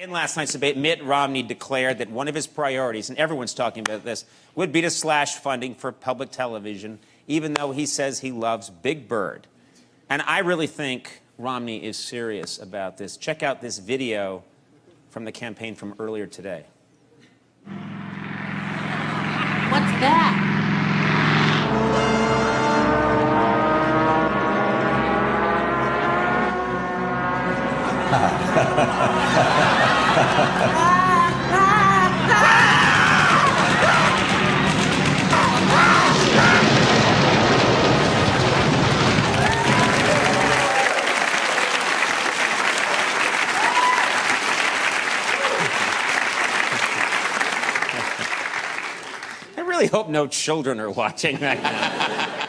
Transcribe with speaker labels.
Speaker 1: In last night's debate, Mitt Romney declared that one of his priorities, and everyone's talking about this, would be to slash funding for public television, even though he says he loves Big Bird. And I really think Romney is serious about this. Check out this video from the campaign from earlier today.
Speaker 2: What's that?
Speaker 1: I really hope no children are watching right now.